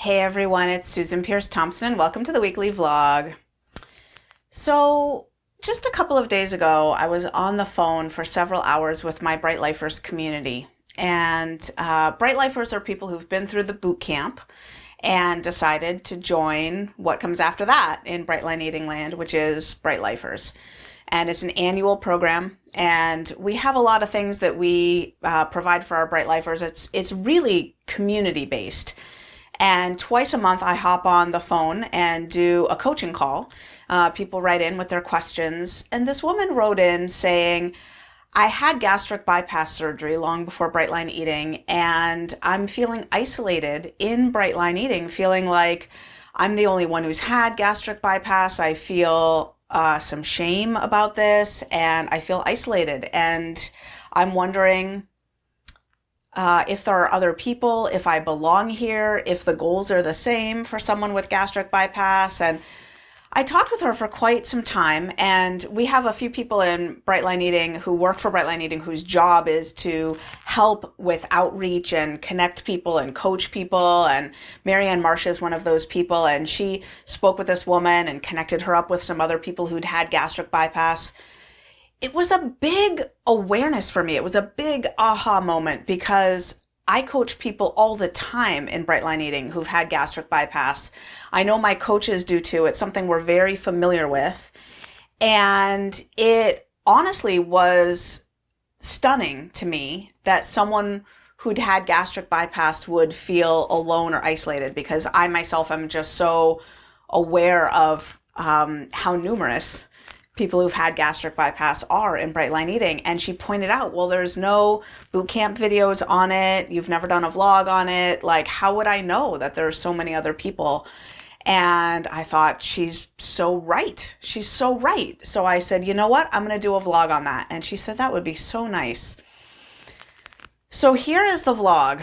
Hey everyone, it's Susan Pierce Thompson and welcome to the weekly vlog. So just a couple of days ago, I was on the phone for several hours with my Bright Lifers community. And Bright Lifers are people who've been through the boot camp and decided to join what comes after that in Bright Line Eating Land, which is Bright Lifers. And it's an annual program, and we have a lot of things that we provide for our Bright Lifers. It's really community-based. And twice a month, I hop on the phone and do a coaching call. People write in with their questions. And this woman wrote in saying, I had gastric bypass surgery long before Bright Line Eating, and I'm feeling isolated in Bright Line Eating, feeling like I'm the only one who's had gastric bypass. I feel some shame about this, and I feel isolated. And I'm wondering if there are other people, if I belong here, if the goals are the same for someone with gastric bypass. And I talked with her for quite some time, and we have a few people in Bright Line Eating who work for Bright Line Eating whose job is to help with outreach and connect people and coach people. And Marianne Marsh is one of those people, and she spoke with this woman and connected her up with some other people who'd had gastric bypass. It was a big awareness for me. It was a big aha moment because I coach people all the time in Bright Line Eating who've had gastric bypass. I know my coaches do too. It's something we're very familiar with. And it honestly was stunning to me that someone who'd had gastric bypass would feel alone or isolated, because I myself am just so aware of how numerous people who've had gastric bypass are in Bright Line Eating. And she pointed out, well, there's no boot camp videos on it. You've never done a vlog on it. Like, how would I know that there are so many other people? And I thought, she's so right. She's so right. So I said, you know what? I'm going to do a vlog on that. And she said, that would be so nice. So here is the vlog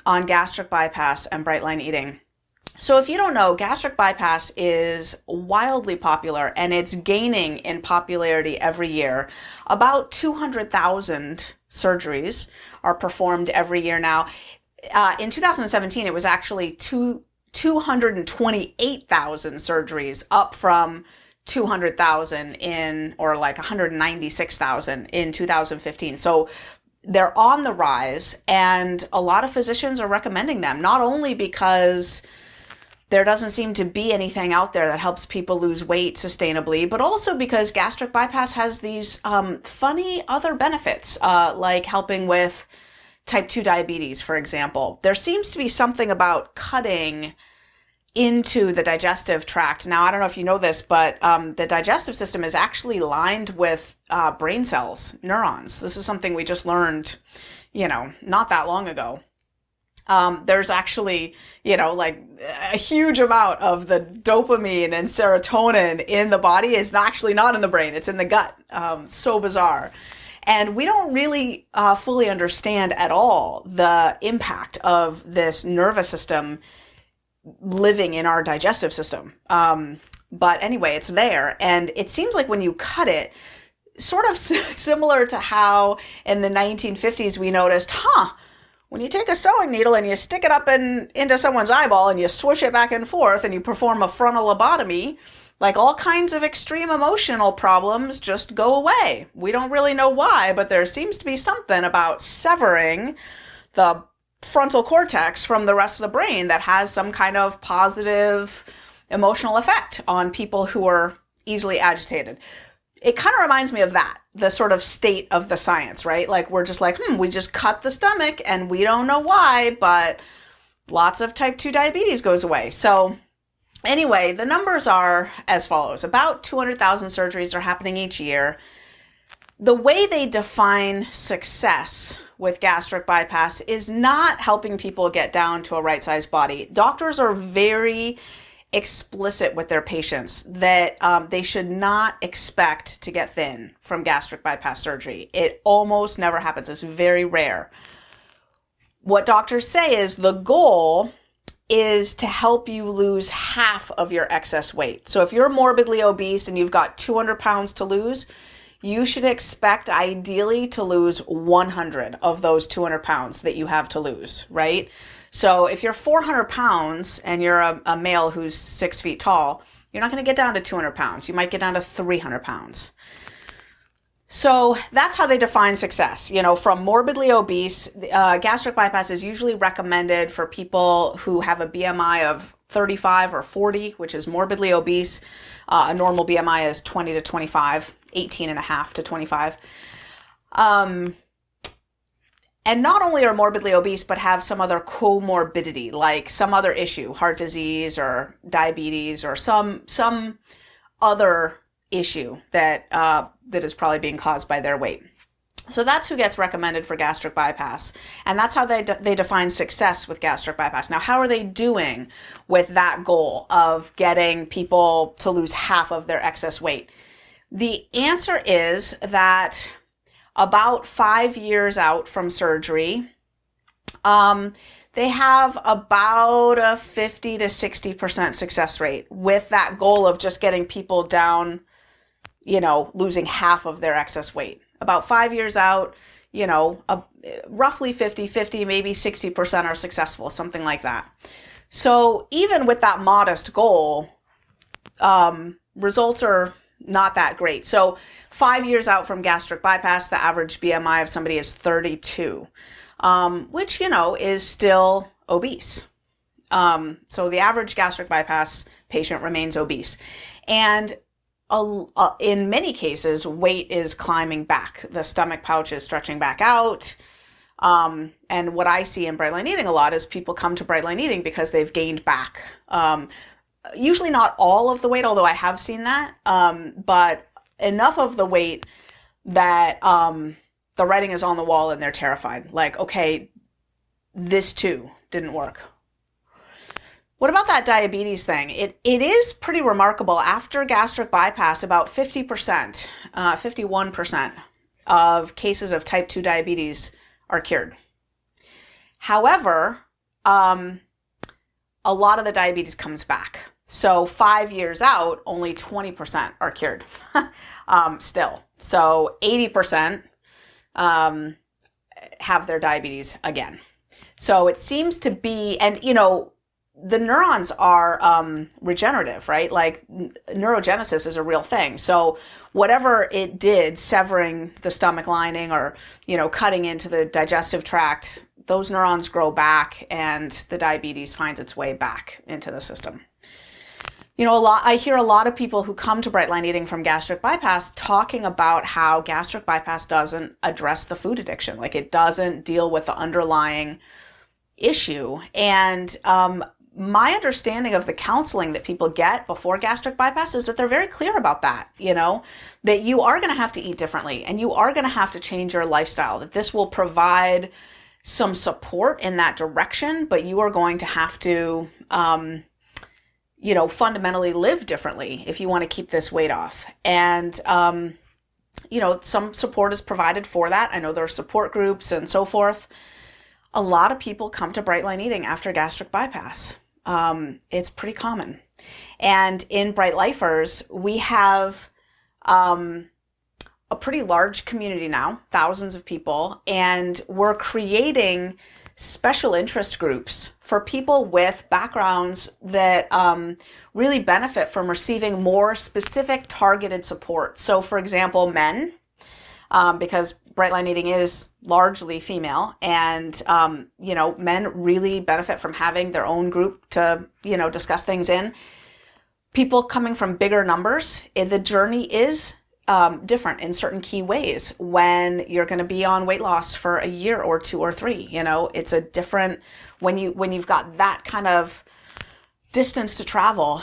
on gastric bypass and Bright Line Eating. So if you don't know, gastric bypass is wildly popular, and it's gaining in popularity every year. About 200,000 surgeries are performed every year now. In 2017, it was actually 228,000 surgeries, up from 200,000 or like 196,000 in 2015. So they're on the rise, and a lot of physicians are recommending them, not only because there doesn't seem to be anything out there that helps people lose weight sustainably, but also because gastric bypass has these funny other benefits, like helping with type 2 diabetes, for example. There seems to be something about cutting into the digestive tract. Now, I don't know if you know this, but the digestive system is actually lined with brain cells, neurons. This is something we just learned, not that long ago. There's actually, like a huge amount of the dopamine and serotonin in the body is actually not in the brain. It's in the gut. So bizarre. And we don't really fully understand at all the impact of this nervous system living in our digestive system. But anyway, it's there. And it seems like when you cut it, sort of similar to how in the 1950s we noticed, when you take a sewing needle and you stick it up into someone's eyeball and you swoosh it back and forth and you perform a frontal lobotomy, like all kinds of extreme emotional problems just go away. We don't really know why, but there seems to be something about severing the frontal cortex from the rest of the brain that has some kind of positive emotional effect on people who are easily agitated. It kind of reminds me of that, the sort of state of the science, right? Like we're just like, we just cut the stomach and we don't know why, but lots of type 2 diabetes goes away. So anyway, the numbers are as follows. About 200,000 surgeries are happening each year. The way they define success with gastric bypass is not helping people get down to a right-sized body. Doctors are very explicit with their patients that they should not expect to get thin from gastric bypass surgery. It almost never happens. It's very rare. What doctors say is the goal is to help you lose half of your excess weight. So if you're morbidly obese and you've got 200 pounds to lose, you should expect ideally to lose 100 of those 200 pounds that you have to lose, right? So if you're 400 pounds and you're a male who's 6 feet tall, you're not going to get down to 200 pounds. You might get down to 300 pounds. So that's how they define success. From morbidly obese, gastric bypass is usually recommended for people who have a BMI of 35 or 40, which is morbidly obese. A normal BMI is 20 to 25, 18 and a half to 25. And not only are morbidly obese, but have some other comorbidity, like some other issue, heart disease or diabetes or some other issue that is probably being caused by their weight. So that's who gets recommended for gastric bypass. And that's how they define success with gastric bypass. Now, how are they doing with that goal of getting people to lose half of their excess weight? The answer is that about 5 years out from surgery, they have about a 50 to 60% success rate with that goal of just getting people down, losing half of their excess weight. About 5 years out, roughly 50-50, maybe 60% are successful, something like that. So even with that modest goal, results are not that great. So 5 years out from gastric bypass, the average BMI of somebody is 32, which, is still obese. So the average gastric bypass patient remains obese. And in many cases, weight is climbing back. The stomach pouch is stretching back out. And what I see in Bright Line Eating a lot is people come to Bright Line Eating because they've gained back. Usually not all of the weight, although I have seen that, but enough of the weight that the writing is on the wall and they're terrified. Like, okay, this too didn't work. What about that diabetes thing? It is pretty remarkable. After gastric bypass, about 50%, 51% of cases of type 2 diabetes are cured. However, a lot of the diabetes comes back. So 5 years out, only 20% are cured still. So 80% have their diabetes again. So it seems to be, and the neurons are regenerative, right? Like neurogenesis is a real thing. So whatever it did, severing the stomach lining or, cutting into the digestive tract, those neurons grow back and the diabetes finds its way back into the system. I hear a lot of people who come to Bright Line Eating from gastric bypass talking about how gastric bypass doesn't address the food addiction. Like it doesn't deal with the underlying issue. And my understanding of the counseling that people get before gastric bypass is that they're very clear about that, that you are going to have to eat differently and you are going to have to change your lifestyle, that this will provide some support in that direction, but you are going to have to, fundamentally live differently if you want to keep this weight off. And, some support is provided for that. I know there are support groups and so forth. A lot of people come to Bright Line Eating after gastric bypass. It's pretty common. And in Bright Lifers, we have a pretty large community now, thousands of people, and we're creating special interest groups for people with backgrounds that really benefit from receiving more specific targeted support. So for example, men, because Bright Line Eating is largely female, and men really benefit from having their own group to discuss things in. People coming from bigger numbers, the journey is different in certain key ways. When you're going to be on weight loss for a year or 2 or 3, it's a different, when you've got that kind of distance to travel,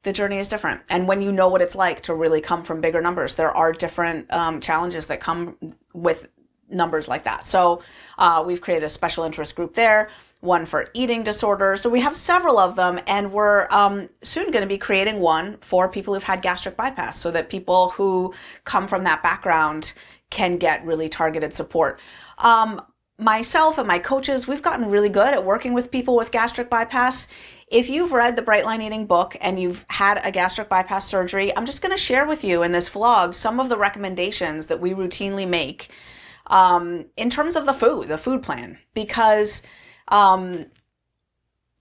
the journey is different. And when you know what it's like to really come from bigger numbers, there are different challenges that come with numbers like that. So we've created a special interest group there, one for eating disorders. So we have several of them, and we're soon going to be creating one for people who've had gastric bypass so that people who come from that background can get really targeted support. Myself and my coaches, we've gotten really good at working with people with gastric bypass. If you've read the Bright Line Eating book and you've had a gastric bypass surgery, I'm just going to share with you in this vlog some of the recommendations that we routinely make in terms of the food plan, because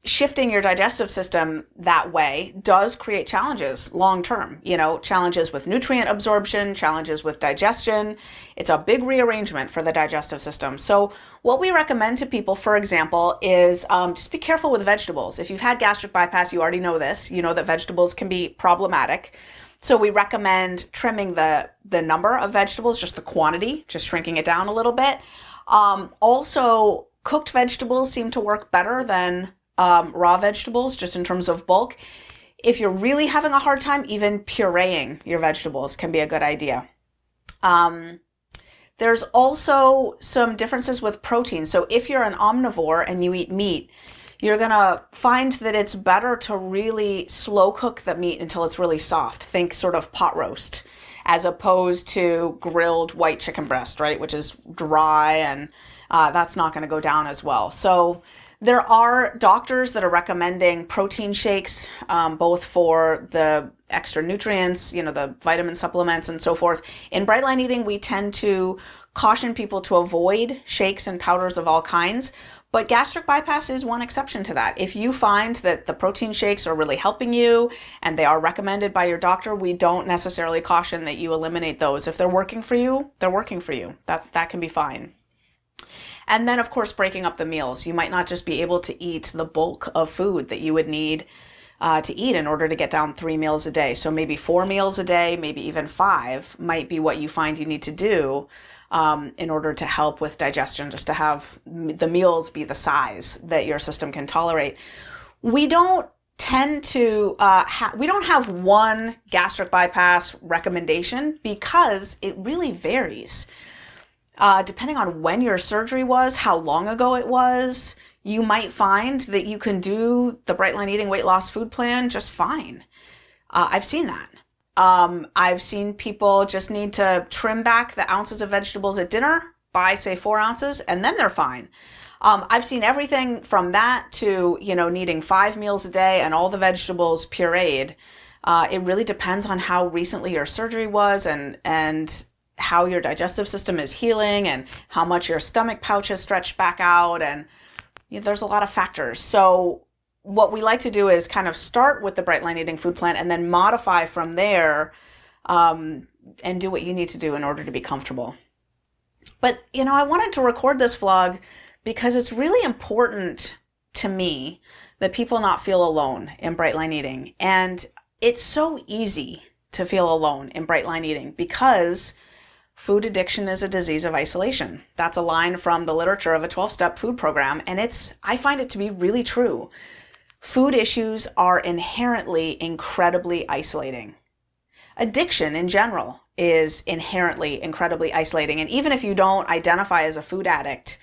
Shifting your digestive system that way does create challenges long term, challenges with nutrient absorption, challenges with digestion. It's a big rearrangement for the digestive system. So what we recommend to people, for example, is just be careful with vegetables. If you've had gastric bypass, you already know this. You know that vegetables can be problematic. So we recommend trimming the number of vegetables, just the quantity, just shrinking it down a little bit. Also, cooked vegetables seem to work better than raw vegetables, just in terms of bulk. If you're really having a hard time, even pureeing your vegetables can be a good idea. There's also some differences with protein. So if you're an omnivore and you eat meat, you're going to find that it's better to really slow cook the meat until it's really soft. Think sort of pot roast, as opposed to grilled white chicken breast, right? Which is dry, and that's not going to go down as well. So there are doctors that are recommending protein shakes, both for the extra nutrients, the vitamin supplements and so forth. In Bright Line Eating, we tend to caution people to avoid shakes and powders of all kinds, but gastric bypass is one exception to that. If you find that the protein shakes are really helping you and they are recommended by your doctor, we don't necessarily caution that you eliminate those. If they're working for you, they're working for you. That can be fine. And then, of course, breaking up the meals. You might not just be able to eat the bulk of food that you would need to eat in order to get down 3 meals a day. So maybe 4 meals a day, maybe even 5 might be what you find you need to do in order to help with digestion, just to have the meals be the size that your system can tolerate. We don't tend to, we don't have one gastric bypass recommendation because it really varies. Depending on when your surgery was, how long ago it was, you might find that you can do the Bright Line Eating weight loss food plan just fine. I've seen that. I've seen people just need to trim back the ounces of vegetables at dinner by, say, 4 ounces, and then they're fine. I've seen everything from that to, needing 5 meals a day and all the vegetables pureed. It really depends on how recently your surgery was and how your digestive system is healing and how much your stomach pouch has stretched back out. And there's a lot of factors. So what we like to do is kind of start with the Bright Line Eating food plan and then modify from there and do what you need to do in order to be comfortable. But, I wanted to record this vlog because it's really important to me that people not feel alone in Bright Line Eating. And it's so easy to feel alone in Bright Line Eating because food addiction is a disease of isolation. That's a line from the literature of a 12-step food program, and I find it to be really true. Food issues are inherently incredibly isolating. Addiction in general is inherently incredibly isolating, and even if you don't identify as a food addict,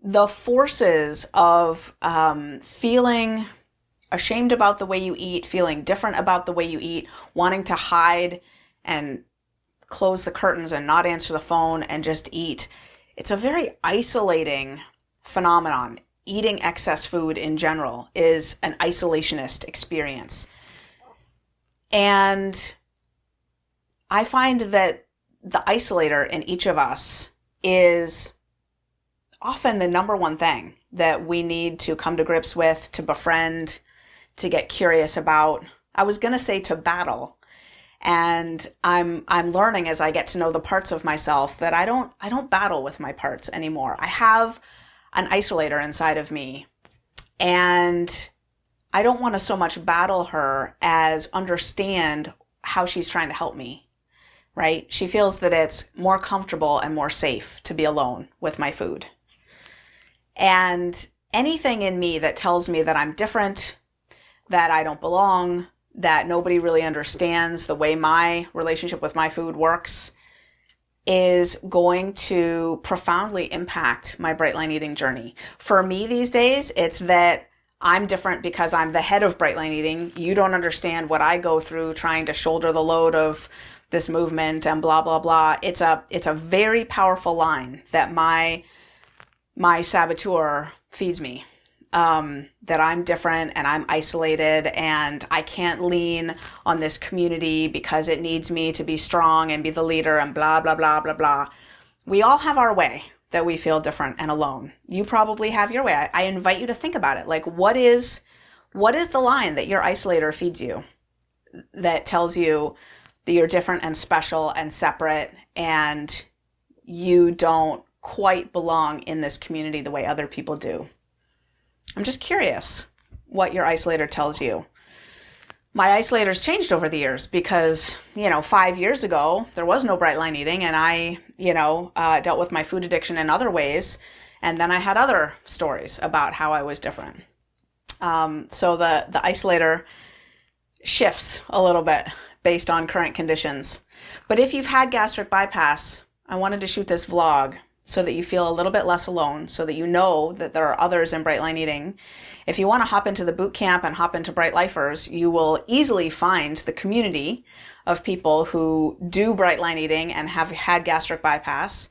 the forces of feeling ashamed about the way you eat, feeling different about the way you eat, wanting to hide and close the curtains and not answer the phone and just eat. It's a very isolating phenomenon. Eating excess food in general is an isolationist experience. And I find that the isolator in each of us is often the number one thing that we need to come to grips with, to befriend, to get curious about. I was going to say to battle. And I'm learning as I get to know the parts of myself that I don't battle with my parts anymore. I have an isolator inside of me, and I don't want to so much battle her as understand how she's trying to help me, right? She feels that it's more comfortable and more safe to be alone with my food. And anything in me that tells me that I'm different, that I don't belong, that nobody really understands the way my relationship with my food works is going to profoundly impact my Bright Line Eating journey. For me these days, it's that I'm different because I'm the head of Bright Line Eating. You don't understand what I go through trying to shoulder the load of this movement and blah, blah, blah. It's a very powerful line that my saboteur feeds me. That I'm different and I'm isolated and I can't lean on this community because it needs me to be strong and be the leader and blah, blah, blah, blah, blah. We all have our way. that we feel different and alone. You probably have your way. I invite you to think about it. Like, what is the line that your isolator feeds you that tells you that you're different and special and separate and you don't quite belong in this community the way other people do? I'm just curious what your isolator tells you. My isolators changed over the years because, 5 years ago, there was no bright line eating, and I, dealt with my food addiction in other ways. And then I had other stories about how I was different. So the isolator shifts a little bit based on current conditions. But if you've had gastric bypass, I wanted to shoot this vlog so that you feel a little bit less alone, so that you know that there are others in Bright Line Eating. If you want to hop into the boot camp and hop into Bright Lifers, you will easily find the community of people who do Bright Line Eating and have had gastric bypass.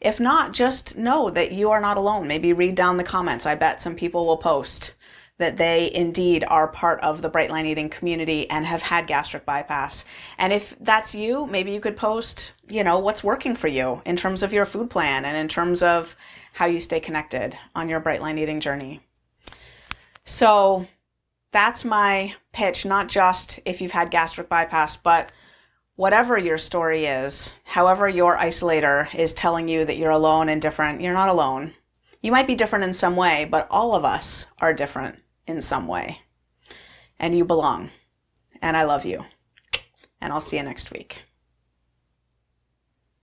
If not, just know that you are not alone. Maybe read down the comments. I bet some people will post that they indeed are part of the Bright Line Eating community and have had gastric bypass. And if that's you, maybe you could post, what's working for you in terms of your food plan and in terms of how you stay connected on your Bright Line Eating journey. So that's my pitch, not just if you've had gastric bypass, but whatever your story is, however your isolator is telling you that you're alone and different, you're not alone. You might be different in some way, but all of us are different in some way. And you belong. And I love you. And I'll see you next week.